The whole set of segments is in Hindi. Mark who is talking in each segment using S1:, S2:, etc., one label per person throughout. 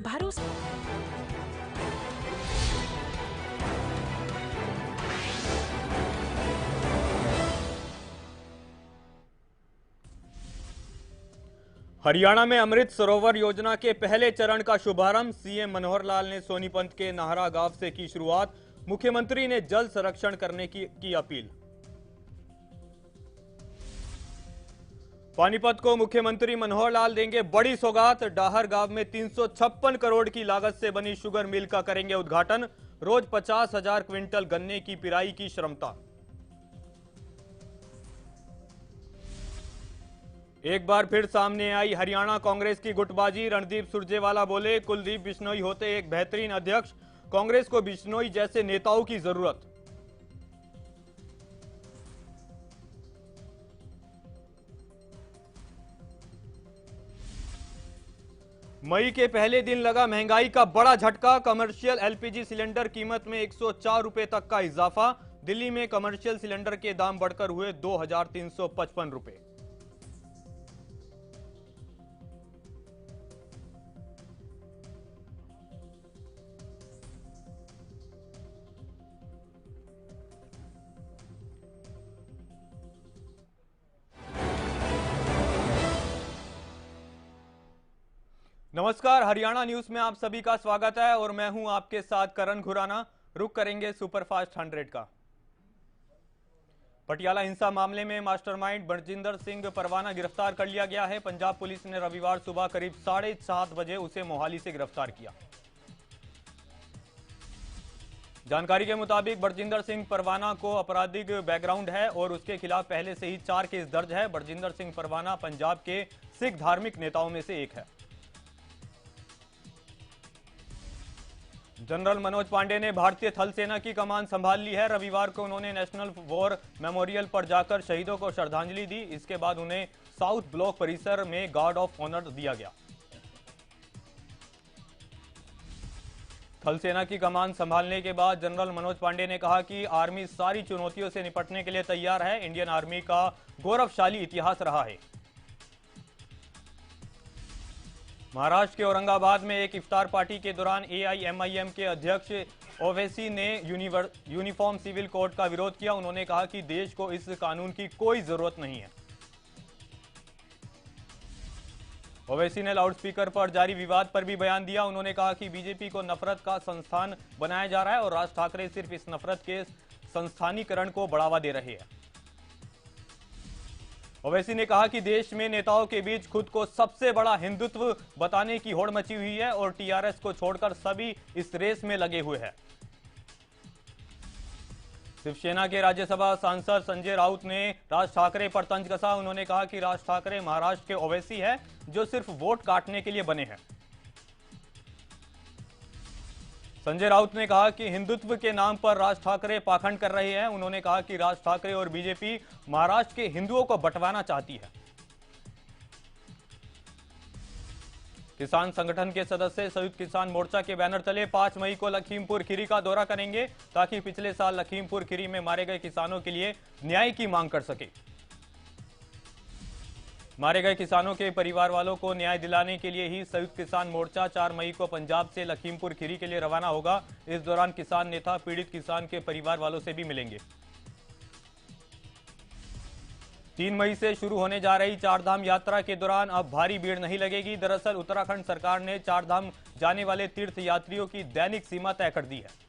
S1: भरोसा।
S2: हरियाणा में अमृत सरोवर योजना के पहले चरण का शुभारंभ। सीएम मनोहर लाल ने सोनीपत के नाहरा गांव से की शुरुआत। मुख्यमंत्री ने जल संरक्षण करने की अपील। पानीपत को मुख्यमंत्री मनोहर लाल देंगे बड़ी सौगात। डाहर गांव में 356 करोड़ की लागत से बनी शुगर मिल का करेंगे उद्घाटन। रोज 50,000 क्विंटल गन्ने की पिराई की क्षमता। एक बार फिर सामने आई हरियाणा कांग्रेस की गुटबाजी। रणदीप सुरजेवाला बोले, कुलदीप बिश्नोई होते एक बेहतरीन अध्यक्ष। कांग्रेस को बिश्नोई जैसे नेताओं की जरूरत। मई के पहले दिन लगा महंगाई का बड़ा झटका। कमर्शियल एलपीजी सिलेंडर कीमत में 104 रुपए तक का इजाफा। दिल्ली में कमर्शियल सिलेंडर के दाम बढ़कर हुए 2,355 रुपए। नमस्कार, हरियाणा न्यूज में आप सभी का स्वागत है और मैं हूं आपके साथ करण खुराना। रुक करेंगे सुपरफास्ट 100 का। पटियाला हिंसा मामले में मास्टरमाइंड बरजिंदर सिंह परवाना गिरफ्तार कर लिया गया है। पंजाब पुलिस ने रविवार सुबह करीब 7:30 बजे उसे मोहाली से गिरफ्तार किया। जानकारी के मुताबिक बरजिंदर सिंह परवाना को आपराधिक बैकग्राउंड है और उसके खिलाफ पहले से ही 4 केस दर्ज है। बरजिंदर सिंह परवाना पंजाब के सिख धार्मिक नेताओं में से एक है। जनरल मनोज पांडे ने भारतीय थल सेना की कमान संभाल ली है। रविवार को उन्होंने नेशनल वॉर मेमोरियल पर जाकर शहीदों को श्रद्धांजलि दी। इसके बाद उन्हें साउथ ब्लॉक परिसर में गार्ड ऑफ ऑनर दिया गया। थल सेना की कमान संभालने के बाद जनरल मनोज पांडे ने कहा कि आर्मी सारी चुनौतियों से निपटने के लिए तैयार है। इंडियन आर्मी का गौरवशाली इतिहास रहा है। महाराष्ट्र के औरंगाबाद में एक इफ्तार पार्टी के दौरान एआईएमआईएम के अध्यक्ष ओवैसी ने यूनिफॉर्म सिविल कोड का विरोध किया। उन्होंने कहा कि देश को इस कानून की कोई जरूरत नहीं है। ओवैसी ने लाउडस्पीकर पर जारी विवाद पर भी बयान दिया। उन्होंने कहा कि बीजेपी को नफरत का संस्थान बनाया जा रहा है और राज ठाकरे सिर्फ इस नफरत के संस्थानीकरण को बढ़ावा दे रहे हैं। ओवैसी ने कहा कि देश में नेताओं के बीच खुद को सबसे बड़ा हिंदुत्व बताने की होड़ मची हुई है और टीआरएस को छोड़कर सभी इस रेस में लगे हुए हैं। शिवसेना के राज्यसभा सांसद संजय राउत ने राज ठाकरे पर तंज कसा। उन्होंने कहा कि राज ठाकरे महाराष्ट्र के ओवैसी है जो सिर्फ वोट काटने के लिए बने हैं। संजय राउत ने कहा कि हिंदुत्व के नाम पर राज ठाकरे पाखंड कर रहे हैं। उन्होंने कहा कि राज ठाकरे और बीजेपी महाराष्ट्र के हिंदुओं को बंटवाना चाहती है। किसान संगठन के सदस्य संयुक्त किसान मोर्चा के बैनर तले 5 मई को लखीमपुर खीरी का दौरा करेंगे ताकि पिछले साल लखीमपुर खीरी में मारे गए किसानों के लिए न्याय की मांग कर सके। मारे गए किसानों के परिवार वालों को न्याय दिलाने के लिए ही संयुक्त किसान मोर्चा 4 मई को पंजाब से लखीमपुर खीरी के लिए रवाना होगा। इस दौरान किसान नेता पीड़ित किसान के परिवार वालों से भी मिलेंगे। 3 मई से शुरू होने जा रही चारधाम यात्रा के दौरान अब भारी भीड़ नहीं लगेगी। दरअसल उत्तराखंड सरकार ने चारधाम जाने वाले तीर्थ यात्रियों की दैनिक सीमा तय कर दी है।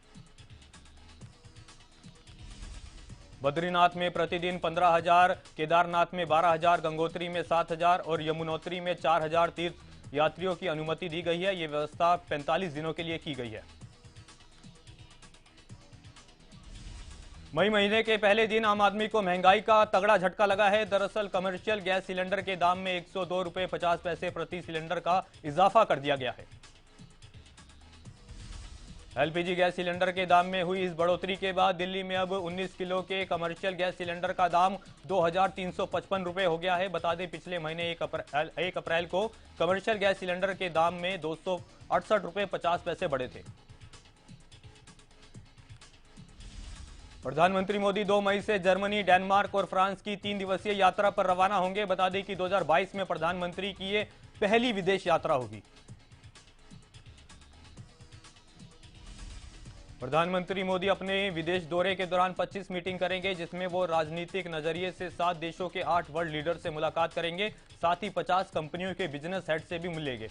S2: बद्रीनाथ में प्रतिदिन 15,000, केदारनाथ में 12,000, गंगोत्री में 7,000 और यमुनोत्री में 4,000 तीर्थ यात्रियों की अनुमति दी गई है। यह व्यवस्था 45 दिनों के लिए की गई है। मई महीने के पहले दिन आम आदमी को महंगाई का तगड़ा झटका लगा है। दरअसल कमर्शियल गैस सिलेंडर के दाम में 102 रुपए 50 पैसे प्रति सिलेंडर का इजाफा कर दिया गया है। एलपीजी गैस सिलेंडर के दाम में हुई इस बढ़ोतरी के बाद दिल्ली में अब 19 किलो के कमर्शियल गैस सिलेंडर का दाम 2,355 रुपए हो गया है। बता दें, पिछले महीने 1 अप्रैल को कमर्शियल गैस सिलेंडर के दाम में 268 रुपए 50 पैसे बढ़े थे। प्रधानमंत्री मोदी 2 मई से जर्मनी, डेनमार्क और फ्रांस की 3 दिवसीय यात्रा पर रवाना होंगे। बता दें कि 2022 में प्रधानमंत्री की ये पहली विदेश यात्रा होगी। प्रधानमंत्री मोदी अपने विदेश दौरे के दौरान 25 मीटिंग करेंगे, जिसमें वो राजनीतिक नजरिए से 7 देशों के 8 वर्ल्ड लीडर से मुलाकात करेंगे। साथ ही 50 कंपनियों के बिजनेस हेड से भी मिलेंगे।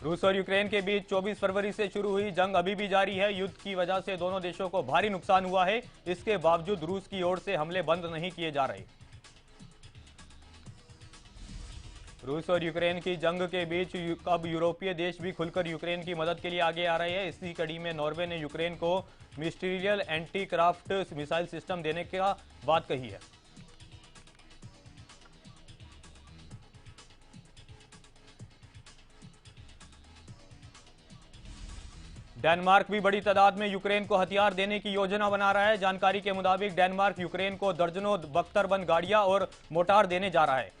S2: रूस और यूक्रेन के बीच 24 फरवरी से शुरू हुई जंग अभी भी जारी है। युद्ध की वजह से दोनों देशों को भारी नुकसान हुआ है। इसके बावजूद रूस की ओर से हमले बंद नहीं किए जा रहे। रूस और यूक्रेन की जंग के बीच अब यूरोपीय देश भी खुलकर यूक्रेन की मदद के लिए आगे आ रहे हैं। इसी कड़ी में नॉर्वे ने यूक्रेन को मिस्टीरियल एंटी क्राफ्ट मिसाइल सिस्टम देने का बात कही है। डेनमार्क भी बड़ी तादाद में यूक्रेन को हथियार देने की योजना बना रहा है। जानकारी के मुताबिक डेनमार्क यूक्रेन को दर्जनों बख्तरबंद गाड़ियां और मोर्टार देने जा रहा है।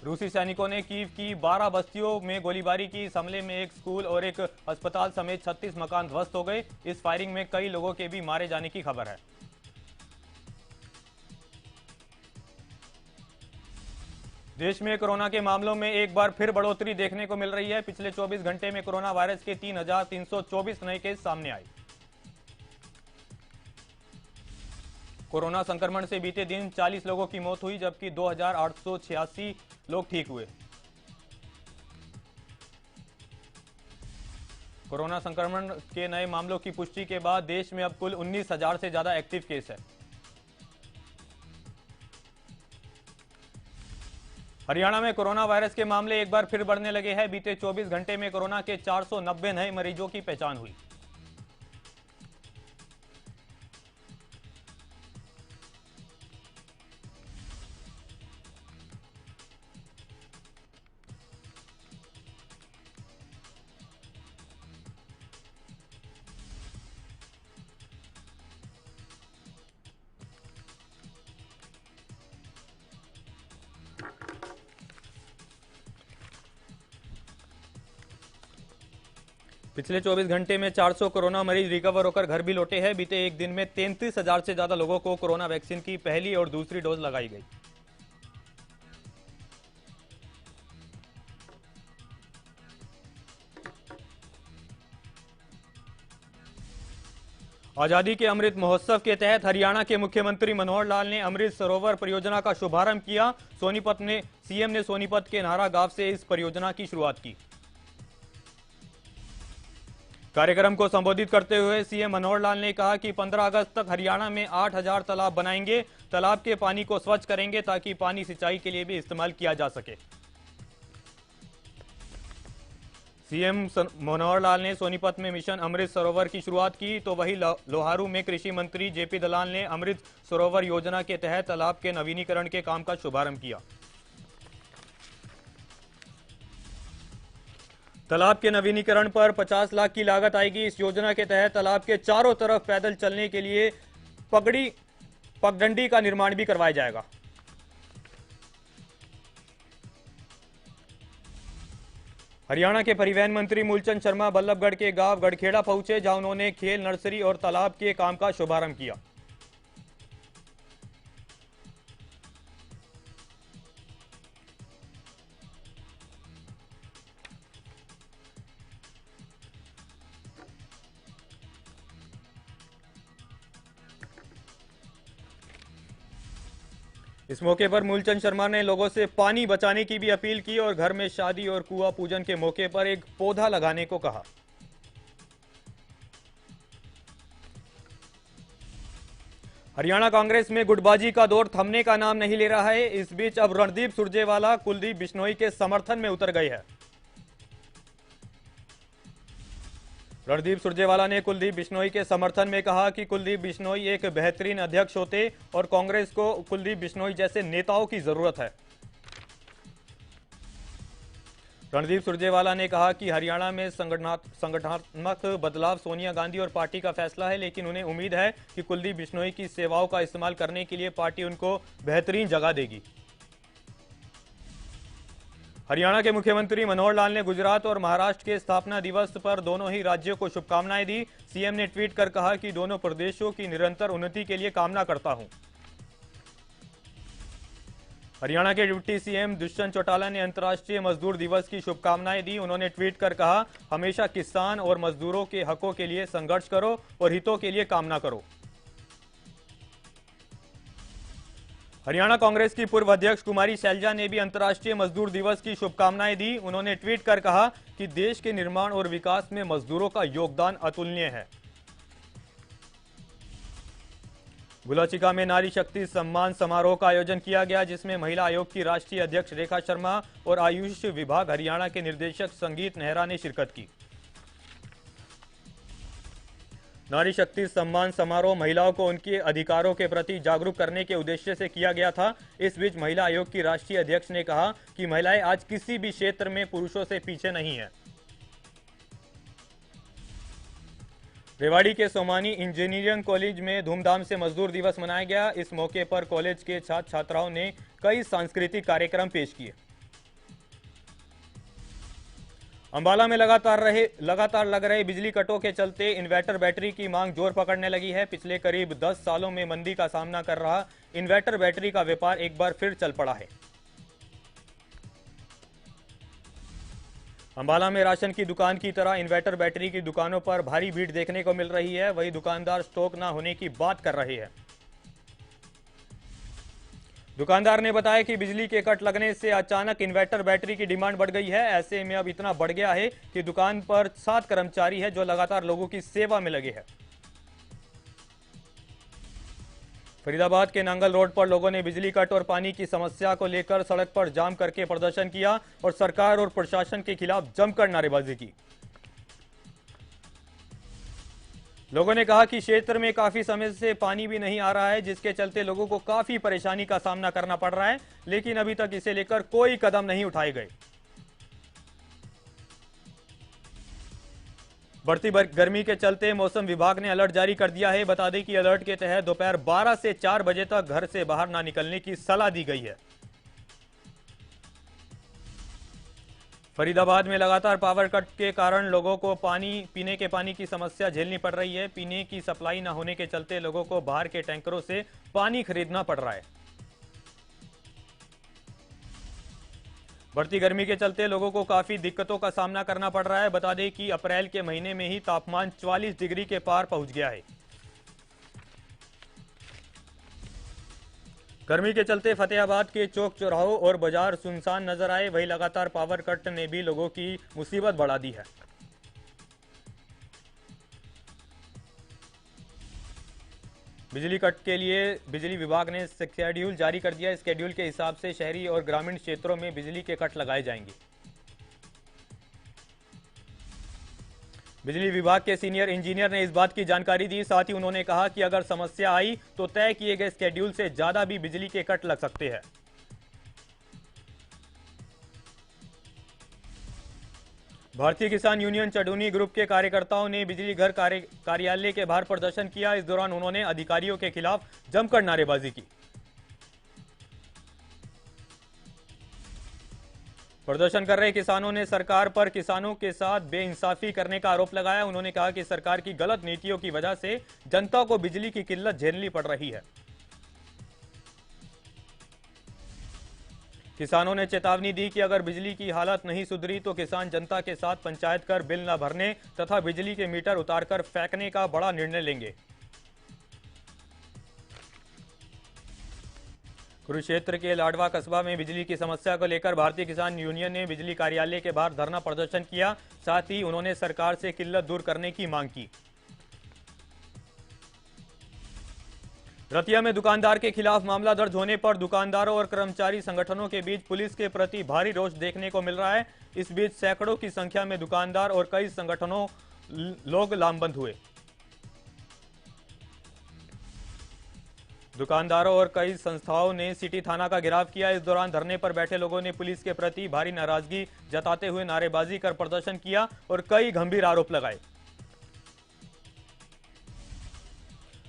S2: रूसी सैनिकों ने कीव की 12 बस्तियों में गोलीबारी की। इस हमले में एक स्कूल और एक अस्पताल समेत 36 मकान ध्वस्त हो गए। इस फायरिंग में कई लोगों के भी मारे जाने की खबर है। देश में कोरोना के मामलों में एक बार फिर बढ़ोतरी देखने को मिल रही है। पिछले 24 घंटे में कोरोना वायरस के 3,324 नए केस सामने आए। कोरोना संक्रमण से बीते दिन 40 लोगों की मौत हुई, जबकि 2,886 लोग ठीक हुए। कोरोना संक्रमण के नए मामलों की पुष्टि के बाद देश में अब कुल 19,000 से ज्यादा एक्टिव केस है। हरियाणा में कोरोना वायरस के मामले एक बार फिर बढ़ने लगे हैं। बीते 24 घंटे में कोरोना के 490 नए मरीजों की पहचान हुई। पिछले 24 घंटे में 400 कोरोना मरीज रिकवर होकर घर भी लौटे हैं। बीते एक दिन में 33,000 से ज्यादा लोगों को कोरोना वैक्सीन की पहली और दूसरी डोज लगाई गई। आजादी के अमृत महोत्सव के तहत हरियाणा के मुख्यमंत्री मनोहर लाल ने अमृत सरोवर परियोजना का शुभारंभ किया। सीएम ने सोनीपत के नाहरा गांव से इस परियोजना की शुरुआत की। कार्यक्रम को संबोधित करते हुए सीएम मनोहर लाल ने कहा कि 15 अगस्त तक हरियाणा में 8,000 तालाब बनाएंगे। तालाब के पानी को स्वच्छ करेंगे ताकि पानी सिंचाई के लिए भी इस्तेमाल किया जा सके। सीएम मनोहर लाल ने सोनीपत में मिशन अमृत सरोवर की शुरुआत की, तो वहीं लोहारू में कृषि मंत्री जेपी दलाल ने अमृत सरोवर योजना के तहत तालाब के नवीनीकरण के काम का शुभारंभ किया। तालाब के नवीनीकरण पर 50 लाख की लागत आएगी। इस योजना के तहत तालाब के चारों तरफ पैदल चलने के लिए पगडंडी का निर्माण भी करवाया जाएगा। हरियाणा के परिवहन मंत्री मूलचंद शर्मा बल्लभगढ़ के गांव गढ़खेड़ा पहुंचे, जहां उन्होंने खेल नर्सरी और तालाब के काम का शुभारंभ किया। इस मौके पर मूलचंद शर्मा ने लोगों से पानी बचाने की भी अपील की और घर में शादी और कुआं पूजन के मौके पर एक पौधा लगाने को कहा। हरियाणा कांग्रेस में गुटबाजी का दौर थमने का नाम नहीं ले रहा है। इस बीच अब रणदीप सुरजेवाला कुलदीप बिश्नोई के समर्थन में उतर गए हैं। रणदीप सुरजेवाला ने कुलदीप बिश्नोई के समर्थन में कहा कि कुलदीप बिश्नोई एक बेहतरीन अध्यक्ष होते और कांग्रेस को कुलदीप बिश्नोई जैसे नेताओं की जरूरत है। रणदीप सुरजेवाला ने कहा कि हरियाणा में संगठनात्मक बदलाव सोनिया गांधी और पार्टी का फैसला है, लेकिन उन्हें उम्मीद है कि कुलदीप बिश्नोई की सेवाओं का इस्तेमाल करने के लिए पार्टी उनको बेहतरीन जगह देगी। हरियाणा के मुख्यमंत्री मनोहर लाल ने गुजरात और महाराष्ट्र के स्थापना दिवस पर दोनों ही राज्यों को शुभकामनाएं दी। सीएम ने ट्वीट कर कहा कि दोनों प्रदेशों की निरंतर उन्नति के लिए कामना करता हूं। हरियाणा के डिप्टी सीएम दुष्यंत चौटाला ने अंतर्राष्ट्रीय मजदूर दिवस की शुभकामनाएं दी। उन्होंने ट्वीट कर कहा, हमेशा किसान और मजदूरों के हकों के लिए संघर्ष करो और हितों के लिए कामना करो। हरियाणा कांग्रेस की पूर्व अध्यक्ष कुमारी शैलजा ने भी अंतर्राष्ट्रीय मजदूर दिवस की शुभकामनाएं दी। उन्होंने ट्वीट कर कहा कि देश के निर्माण और विकास में मजदूरों का योगदान अतुलनीय है। गुलाचिका में नारी शक्ति सम्मान समारोह का आयोजन किया गया, जिसमें महिला आयोग की राष्ट्रीय अध्यक्ष रेखा शर्मा और आयुष विभाग हरियाणा के निर्देशक संगीत नेहरा ने शिरकत की। नारी शक्ति सम्मान समारोह महिलाओं को उनके अधिकारों के प्रति जागरूक करने के उद्देश्य से किया गया था। इस बीच महिला आयोग की राष्ट्रीय अध्यक्ष ने कहा कि महिलाएं आज किसी भी क्षेत्र में पुरुषों से पीछे नहीं हैं। रेवाड़ी के सोमानी इंजीनियरिंग कॉलेज में धूमधाम से मजदूर दिवस मनाया गया। इस मौके पर कॉलेज के छात्र छात्राओं ने कई सांस्कृतिक कार्यक्रम पेश किए। अंबाला में लगातार लग रहे बिजली कटों के चलते इन्वर्टर बैटरी की मांग जोर पकड़ने लगी है। पिछले करीब 10 सालों में मंदी का सामना कर रहा इन्वर्टर बैटरी का व्यापार एक बार फिर चल पड़ा है। अंबाला में राशन की दुकान की तरह इन्वर्टर बैटरी की दुकानों पर भारी भीड़ देखने को मिल रही है। वहीं दुकानदार स्टॉक न होने की बात कर रहे हैं। दुकानदार ने बताया कि बिजली के कट लगने से अचानक इन्वर्टर बैटरी की डिमांड बढ़ गई है। ऐसे में अब इतना बढ़ गया है कि दुकान पर 7 कर्मचारी है जो लगातार लोगों की सेवा में लगे हैं। फरीदाबाद के नांगल रोड पर लोगों ने बिजली कट और पानी की समस्या को लेकर सड़क पर जाम करके प्रदर्शन किया और सरकार और प्रशासन के खिलाफ जमकर नारेबाजी की। लोगों ने कहा कि क्षेत्र में काफी समय से पानी भी नहीं आ रहा है, जिसके चलते लोगों को काफी परेशानी का सामना करना पड़ रहा है, लेकिन अभी तक इसे लेकर कोई कदम नहीं उठाए गए। बढ़ती गर्मी के चलते मौसम विभाग ने अलर्ट जारी कर दिया है। बता दें कि अलर्ट के तहत दोपहर 12 से 4 बजे तक घर से बाहर ना निकलने की सलाह दी गई है। फरीदाबाद में लगातार पावर कट के कारण लोगों को पीने के पानी की समस्या झेलनी पड़ रही है। पीने की सप्लाई न होने के चलते लोगों को बाहर के टैंकरों से पानी खरीदना पड़ रहा है। बढ़ती गर्मी के चलते लोगों को काफी दिक्कतों का सामना करना पड़ रहा है। बता दें कि अप्रैल के महीने में ही तापमान 44 डिग्री के पार पहुंच गया है। गर्मी के चलते फतेहाबाद के चौक चौराहों और बाजार सुनसान नजर आए। वहीं लगातार पावर कट ने भी लोगों की मुसीबत बढ़ा दी है। बिजली कट के लिए बिजली विभाग ने शेड्यूल जारी कर दिया। इस शेड्यूल के हिसाब से शहरी और ग्रामीण क्षेत्रों में बिजली के कट लगाए जाएंगे। बिजली विभाग के सीनियर इंजीनियर ने इस बात की जानकारी दी। साथ ही उन्होंने कहा कि अगर समस्या आई तो तय किए गए शेड्यूल से ज्यादा भी बिजली के कट लग सकते हैं। भारतीय किसान यूनियन चडूनी ग्रुप के कार्यकर्ताओं ने बिजली घर कार्यालय के बाहर प्रदर्शन किया। इस दौरान उन्होंने अधिकारियों के खिलाफ जमकर नारेबाजी की। प्रदर्शन कर रहे किसानों ने सरकार पर किसानों के साथ बेइंसाफी करने का आरोप लगाया। उन्होंने कहा कि सरकार की गलत नीतियों की वजह से जनता को बिजली की किल्लत झेलनी पड़ रही है। किसानों ने चेतावनी दी कि अगर बिजली की हालत नहीं सुधरी तो किसान जनता के साथ पंचायत कर बिल न भरने तथा बिजली के मीटर उतारकर फेंकने का बड़ा निर्णय लेंगे। कुरुक्षेत्र के लाडवा कस्बा में बिजली की समस्या को लेकर भारतीय किसान यूनियन ने बिजली कार्यालय के बाहर धरना प्रदर्शन किया। साथ ही उन्होंने सरकार से किल्लत दूर करने की मांग की। रतिया में दुकानदार के खिलाफ मामला दर्ज होने पर दुकानदारों और कर्मचारी संगठनों के बीच पुलिस के प्रति भारी रोष देखने को मिल रहा है। इस बीच सैकड़ों की संख्या में दुकानदार और कई संगठनों लोग लामबंद हुए। दुकानदारों और कई संस्थाओं ने सिटी थाना का घेराव किया। इस दौरान धरने पर बैठे लोगों ने पुलिस के प्रति भारी नाराजगी जताते हुए नारेबाजी कर प्रदर्शन किया और कई गंभीर आरोप लगाए।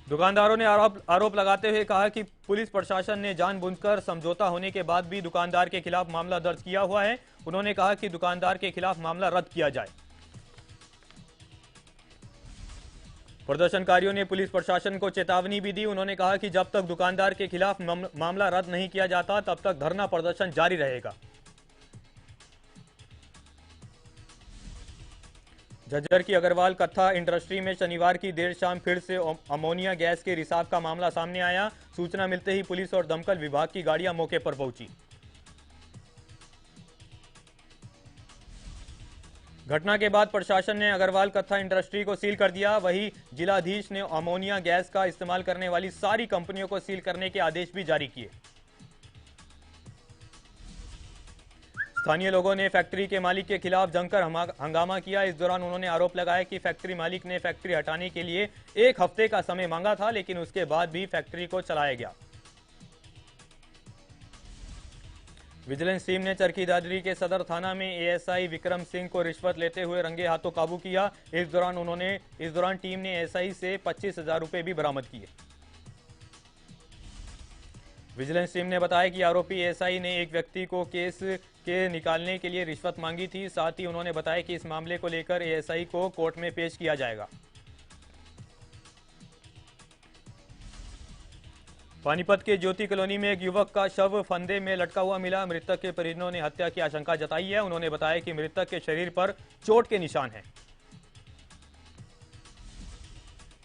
S2: दुकानदारों ने आरोप लगाते हुए कहा कि पुलिस प्रशासन ने जानबूझकर समझौता होने के बाद भी दुकानदार के खिलाफ मामला दर्ज किया हुआ है। उन्होंने कहा कि दुकानदार के खिलाफ मामला रद्द किया जाए। प्रदर्शनकारियों ने पुलिस प्रशासन को चेतावनी भी दी। उन्होंने कहा कि जब तक दुकानदार के खिलाफ मामला रद्द नहीं किया जाता तब तक धरना प्रदर्शन जारी रहेगा। झज्जर की अग्रवाल कत्था इंडस्ट्री में शनिवार की देर शाम फिर से अमोनिया गैस के रिसाव का मामला सामने आया। सूचना मिलते ही पुलिस और दमकल विभाग की गाड़ियां मौके पर पहुंची। घटना के बाद प्रशासन ने अग्रवाल कत्था इंडस्ट्री को सील कर दिया। वहीं जिलाधीश ने अमोनिया गैस का इस्तेमाल करने वाली सारी कंपनियों को सील करने के आदेश भी जारी किए। स्थानीय लोगों ने फैक्ट्री के मालिक के खिलाफ जमकर हंगामा किया। इस दौरान उन्होंने आरोप लगाया कि फैक्ट्री मालिक ने फैक्ट्री हटाने के लिए 1 हफ्ते का समय मांगा था, लेकिन उसके बाद भी फैक्ट्री को चलाया गया। विजिलेंस टीम ने चरखी दादरी के सदर थाना में एएसआई विक्रम सिंह को रिश्वत लेते हुए रंगे हाथों काबू किया। इस दौरान टीम ने एएसआई से 25,000 रुपए भी बरामद किए। विजिलेंस टीम ने बताया कि आरोपी एएसआई ने एक व्यक्ति को केस के निकालने के लिए रिश्वत मांगी थी। साथ ही उन्होंने बताया कि इस मामले को लेकर एएसआई को कोर्ट में पेश किया जाएगा। पानीपत के ज्योति कॉलोनी में एक युवक का शव फंदे में लटका हुआ मिला। मृतक के परिजनों ने हत्या की आशंका जताई है। उन्होंने बताया कि मृतक के शरीर पर चोट के निशान हैं।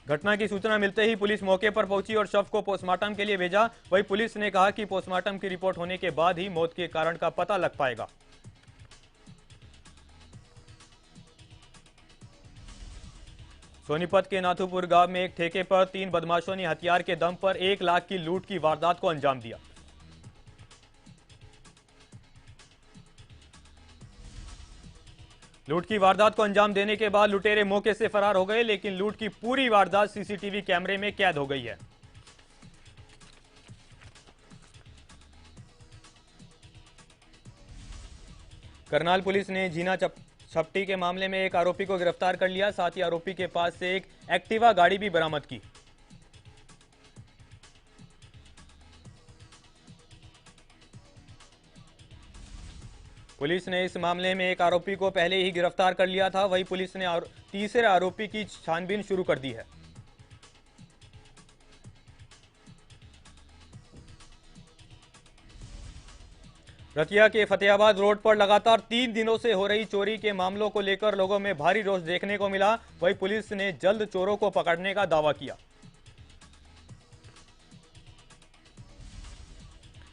S2: घटना की सूचना मिलते ही पुलिस मौके पर पहुंची और शव को पोस्टमार्टम के लिए भेजा। वहीं पुलिस ने कहा कि पोस्टमार्टम की रिपोर्ट होने के बाद ही मौत के कारण का पता लग पाएगा। सोनीपत के नाथुपुर गांव में एक ठेके पर 3 बदमाशों ने हथियार के दम पर 1 लाख की लूट की वारदात को अंजाम दिया। लूट की वारदात को अंजाम देने के बाद लुटेरे मौके से फरार हो गए, लेकिन लूट की पूरी वारदात सीसीटीवी कैमरे में कैद हो गई है। करनाल पुलिस ने झीना छपटी के मामले में एक आरोपी को गिरफ्तार कर लिया। साथ ही आरोपी के पास से एक एक्टिवा गाड़ी भी बरामद की। पुलिस ने इस मामले में एक आरोपी को पहले ही गिरफ्तार कर लिया था। वहीं पुलिस ने तीसरे आरोपी की छानबीन शुरू कर दी है। रतिया के फतेहाबाद रोड पर लगातार 3 दिनों से हो रही चोरी के मामलों को लेकर लोगों में भारी रोष देखने को मिला। वहीं पुलिस ने जल्द चोरों को पकड़ने का दावा किया।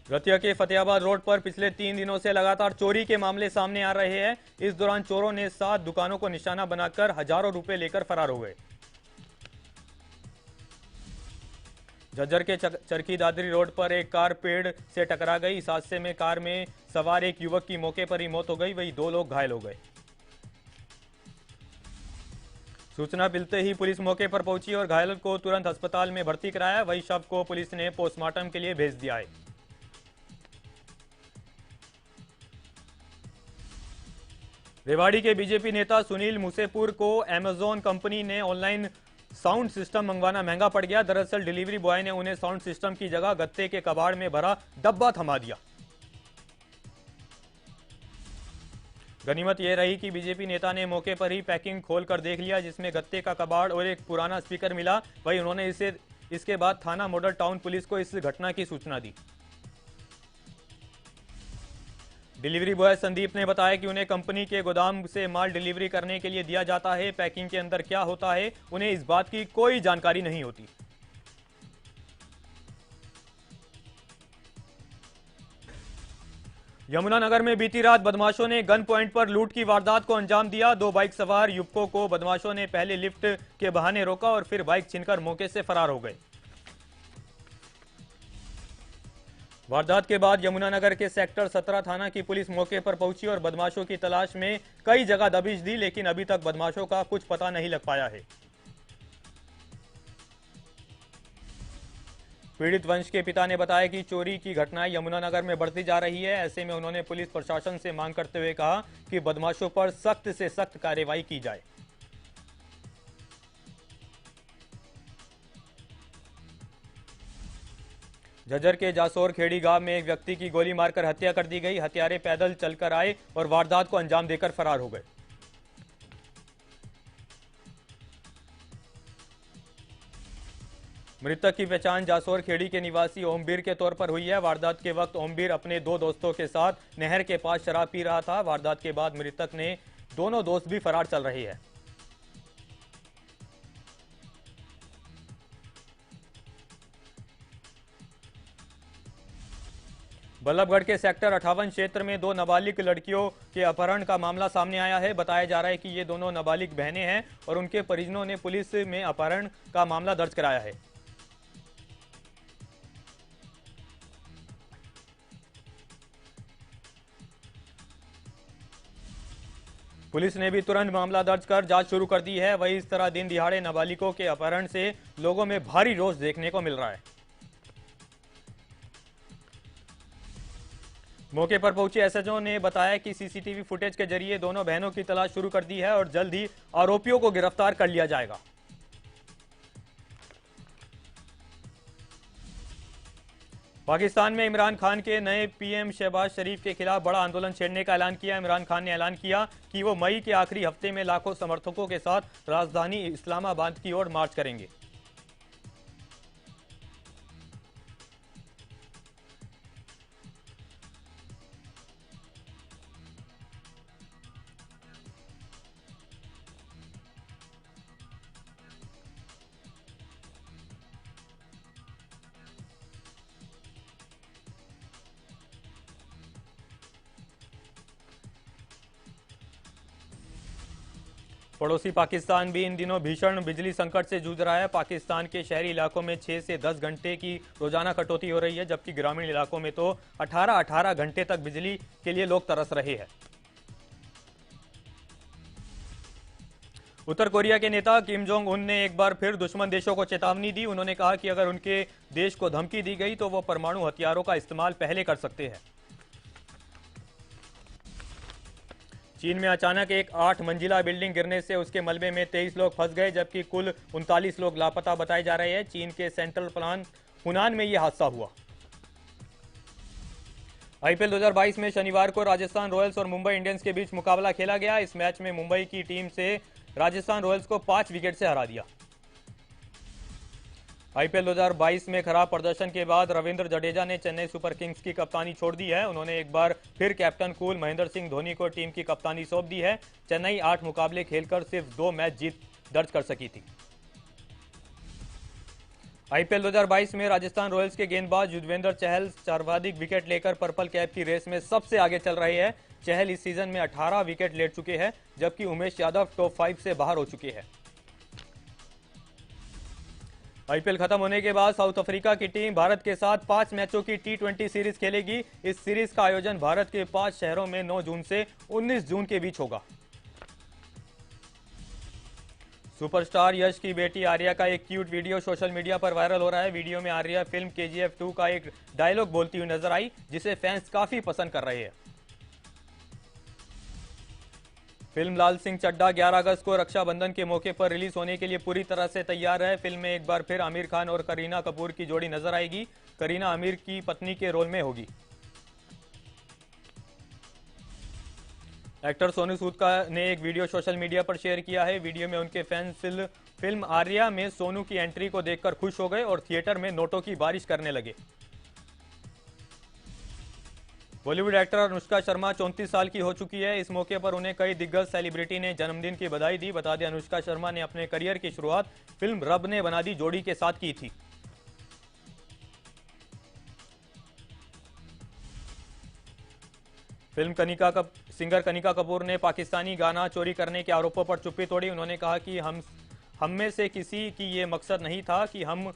S2: रतिया के फतेहाबाद रोड पर पिछले 3 दिनों से लगातार चोरी के मामले सामने आ रहे हैं। इस दौरान चोरों ने 7 दुकानों को निशाना बनाकर हजारों रुपए लेकर फरार हो गए। झज्जर के चरखी दादरी रोड पर एक कार पेड़ से टकरा गई। इस हादसे में कार में सवार एक युवक की मौके पर ही मौत हो गई। वहीं 2 लोग घायल हो गए। सूचना मिलते ही पुलिस मौके पर पहुंची और घायलों को तुरंत अस्पताल में भर्ती कराया। वहीं शव को पुलिस ने पोस्टमार्टम के लिए भेज दिया है। रेवाड़ी के बीजेपी नेता सुनील मुसेपुर को अमेजॉन कंपनी ने ऑनलाइन साउंड सिस्टम मंगवाना महंगा पड़ गया। दरअसल डिलीवरी बॉय ने उन्हें साउंड सिस्टम की जगह गत्ते के कबाड़ में भरा डब्बा थमा दिया। गनीमत यह रही कि बीजेपी नेता ने मौके पर ही पैकिंग खोलकर देख लिया, जिसमें गत्ते का कबाड़ और एक पुराना स्पीकर मिला। वहीं उन्होंने इसके बाद थाना मॉडल टाउन पुलिस को इस घटना की सूचना दी। डिलीवरी बॉय संदीप ने बताया कि उन्हें कंपनी के गोदाम से माल डिलीवरी करने के लिए दिया जाता है। पैकिंग के अंदर क्या होता है उन्हें इस बात की कोई जानकारी नहीं होती। यमुनानगर में बीती रात बदमाशों ने गन पॉइंट पर लूट की वारदात को अंजाम दिया। 2 बाइक सवार युवकों को बदमाशों ने पहले लिफ्ट के बहाने रोका और फिर बाइक छीनकर मौके से फरार हो गए। वारदात के बाद यमुनानगर के सेक्टर 17 थाना की पुलिस मौके पर पहुंची और बदमाशों की तलाश में कई जगह दबिश दी, लेकिन अभी तक बदमाशों का कुछ पता नहीं लग पाया है। पीड़ित वंश के पिता ने बताया कि चोरी की घटनाएं यमुनानगर में बढ़ती जा रही है। ऐसे में उन्होंने पुलिस प्रशासन से मांग करते हुए कहा कि बदमाशों पर सख्त से सख्त कार्रवाई की जाए। झज्जर के जासौर खेड़ी गांव में एक व्यक्ति की गोली मारकर हत्या कर दी गई। हत्यारे पैदल चलकर आए और वारदात को अंजाम देकर फरार हो गए। मृतक की पहचान जासौर खेड़ी के निवासी ओमबीर के तौर पर हुई है। वारदात के वक्त ओमबीर अपने दो दोस्तों के साथ नहर के पास शराब पी रहा था। वारदात के बाद मृतक ने दोनों दोस्त भी फरार चल रहे हैं। बल्लभगढ़ के सेक्टर 58 क्षेत्र में दो नाबालिग लड़कियों के अपहरण का मामला सामने आया है। बताया जा रहा है कि ये दोनों नाबालिग बहनें हैं और उनके परिजनों ने पुलिस में अपहरण का मामला दर्ज कराया है। पुलिस ने भी तुरंत मामला दर्ज कर जांच शुरू कर दी है। वहीं इस तरह दिन दिहाड़े नाबालिगों के अपहरण से लोगों में भारी रोष देखने को मिल रहा है। मौके पर पहुंचे एसएचओ ने बताया कि सीसीटीवी फुटेज के जरिए दोनों बहनों की तलाश शुरू कर दी है और जल्द ही आरोपियों को गिरफ्तार कर लिया जाएगा। पाकिस्तान में इमरान खान के नए पीएम शहबाज शरीफ के खिलाफ बड़ा आंदोलन छेड़ने का ऐलान किया। इमरान खान ने ऐलान किया कि वो मई के आखिरी हफ्ते में लाखों समर्थकों के साथ राजधानी इस्लामाबाद की ओर मार्च करेंगे। पड़ोसी पाकिस्तान भी इन दिनों भीषण बिजली संकट से जूझ रहा है। पाकिस्तान के शहरी इलाकों में 6 से 10 घंटे की रोजाना कटौती हो रही है, जबकि ग्रामीण इलाकों में तो 18-18 घंटे तक बिजली के लिए लोग तरस रहे हैं। उत्तर कोरिया के नेता किम जोंग उन ने एक बार फिर दुश्मन देशों को चेतावनी दी। उन्होंने कहा कि अगर उनके देश को धमकी दी गई तो वो परमाणु हथियारों का इस्तेमाल पहले कर सकते हैं। चीन में अचानक एक 8 मंजिला बिल्डिंग गिरने से उसके मलबे में 23 लोग फंस गए, जबकि कुल 39 लोग लापता बताए जा रहे हैं। चीन के सेंट्रल प्लान हुनान में यह हादसा हुआ। आईपीएल 2022 में शनिवार को राजस्थान रॉयल्स और मुंबई इंडियंस के बीच मुकाबला खेला गया। इस मैच में मुंबई की टीम से राजस्थान रॉयल्स को 5 विकेट से हरा दिया। आईपीएल 2022 में खराब प्रदर्शन के बाद रविंद्र जडेजा ने चेन्नई सुपर किंग्स की कप्तानी छोड़ दी है। उन्होंने एक बार फिर कैप्टन कूल महेंद्र सिंह धोनी को टीम की कप्तानी सौंप दी है। चेन्नई 8 मुकाबले खेलकर सिर्फ 2 मैच जीत दर्ज कर सकी थी। आईपीएल 2022 में राजस्थान रॉयल्स के गेंदबाज युजवेंद्र चहल सर्वाधिक विकेट लेकर पर्पल कैप की रेस में सबसे आगे चल रहे हैं। चहल इस सीजन में 18 विकेट ले चुके हैं, जबकि उमेश यादव टॉप 5 से बाहर हो चुके हैं। आईपीएल खत्म होने के बाद साउथ अफ्रीका की टीम भारत के साथ 5 मैचों की T20 सीरीज खेलेगी। इस सीरीज का आयोजन भारत के 5 शहरों में 9 जून से 19 जून के बीच होगा। सुपरस्टार यश की बेटी आर्या का एक क्यूट वीडियो सोशल मीडिया पर वायरल हो रहा है। वीडियो में आर्या फिल्म KGF 2 का एक डायलॉग बोलती हुई नजर आई, जिसे फैंस काफी पसंद कर रहे हैं। फिल्म लाल सिंह चड्ढा 11 अगस्त को रक्षाबंधन के मौके पर रिलीज होने के लिए पूरी तरह से तैयार है। फिल्म में एक बार फिर आमिर खान और करीना कपूर की जोड़ी नजर आएगी। करीना आमिर की पत्नी के रोल में होगी। एक्टर सोनू सूद ने एक वीडियो सोशल मीडिया पर शेयर किया है। वीडियो में उनके फैंस फिल्म आर्या में सोनू की एंट्री को देखकर खुश हो गए और थिएटर में नोटों की बारिश करने लगे। बॉलीवुड एक्टर अनुष्का शर्मा 34 साल की हो चुकी है। इस मौके पर उन्हें कई दिग्गज सेलिब्रिटी ने जन्मदिन की बधाई दी। बता दें, अनुष्का शर्मा ने अपने करियर की शुरुआत फिल्म रब ने बना दी जोड़ी के साथ की थी। सिंगर कनिका कपूर ने पाकिस्तानी गाना चोरी करने के आरोपों पर चुप्पी तोड़ी। उन्होंने कहा कि हम में से किसी की ये मकसद नहीं था कि हम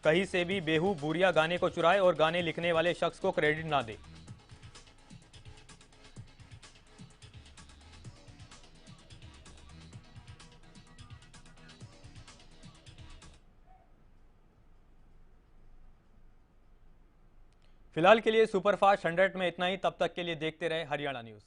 S2: कहीं से भी बेहूबूरिया गाने को चुराए और गाने लिखने वाले शख्स को क्रेडिट ना दे। फिलहाल के लिए सुपरफास्ट 100 में इतना ही। तब तक के लिए देखते रहे हरियाणा न्यूज।